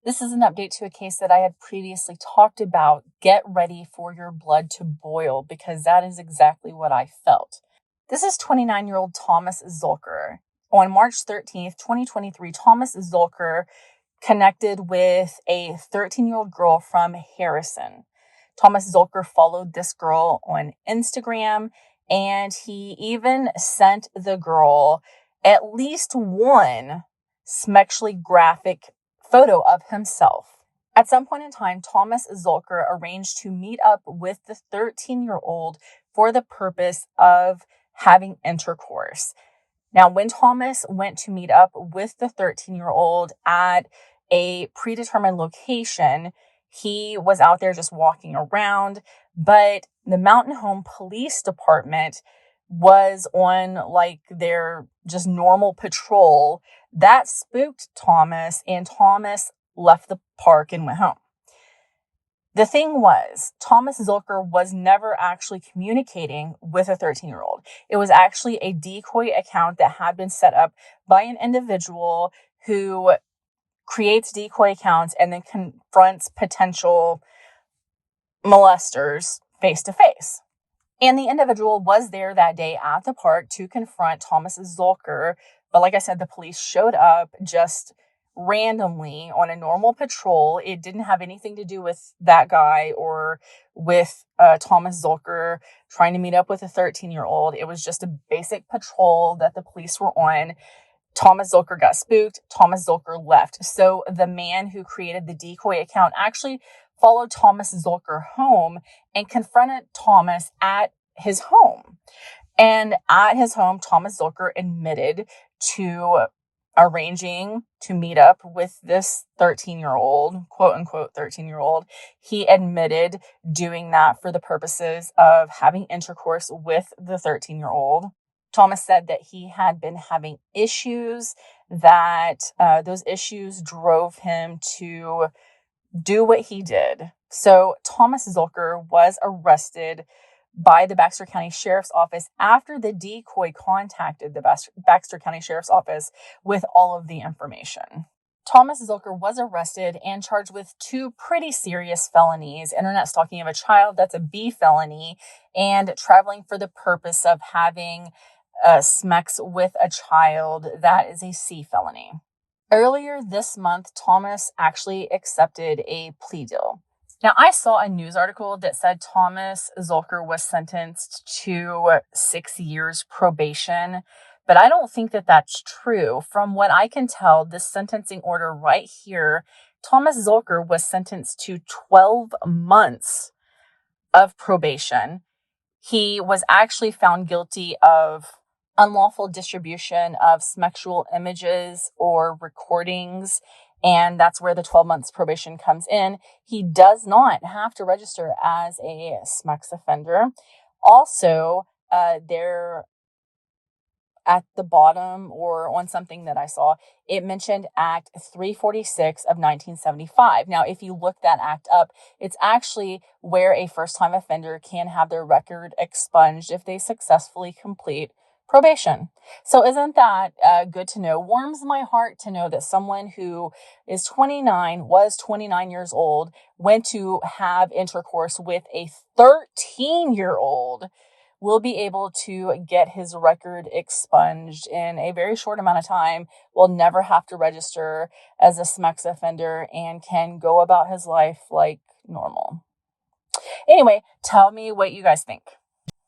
This is an update to a case that I had previously talked about. Get ready for your blood to boil because that is exactly what I felt. This is 29-year-old Thomas Zulker. On March 13th, 2023, Thomas Zulker connected with a 13-year-old girl from Harrison. Thomas Zulker followed this girl on Instagram, and he even sent the girl at least one sexually graphic photo of himself. At some point in time, Thomas Zulker arranged to meet up with the 13-year-old for the purpose of having intercourse. Now, when Thomas went to meet up with the 13-year-old at a predetermined location, he was out there just walking around, but the Mountain Home Police Department was on like their just normal patrol. That spooked Thomas, and Thomas left the park and went home. The thing was, Thomas Zulker was never actually communicating with a 13-year-old. It was actually a decoy account that had been set up by an individual who creates decoy accounts and then confronts potential molesters face to face. And the individual was there that day at the park to confront Thomas Zulker. But like I said, the police showed up just randomly on a normal patrol. It didn't have anything to do with that guy or with Thomas Zulker trying to meet up with a 13-year-old. It was just a basic patrol that the police were on. Thomas Zulker got spooked. Thomas Zulker left. So the man who created the decoy account actually followed Thomas Zulker home and confronted Thomas at his home. And at his home, Thomas Zulker admitted to arranging to meet up with this 13-year-old, quote unquote 13-year-old. He admitted doing that for the purposes of having intercourse with the 13-year-old. Thomas said that he had been having issues, that those issues drove him to do what he did. So Thomas Zulker was arrested by the Baxter County Sheriff's Office after the decoy contacted the Baxter County Sheriff's Office with all of the information. Thomas Zulker was arrested and charged with 2 pretty serious felonies: internet stalking of a child, that's a B felony, and traveling for the purpose of having sex with a child, that is a C felony. Earlier this month, Thomas actually accepted a plea deal. Now, I saw a news article that said Thomas Zulker was sentenced to 6 years probation, but I don't think that that's true. From what I can tell, this sentencing order right here, Thomas Zulker was sentenced to 12 months of probation. He was actually found guilty of unlawful distribution of sexual images or recordings, and that's where the 12 months probation comes in. He does not have to register as a sex offender. Also, there at the bottom or on something that I saw, it mentioned Act 346 of 1975. Now, if you look that act up, it's actually where a first-time offender can have their record expunged if they successfully complete probation. So isn't that good to know? Warms my heart to know that someone who is 29, was 29 years old, went to have intercourse with a 13-year-old, will be able to get his record expunged in a very short amount of time, will never have to register as a sex offender, and can go about his life like normal. Anyway, tell me what you guys think.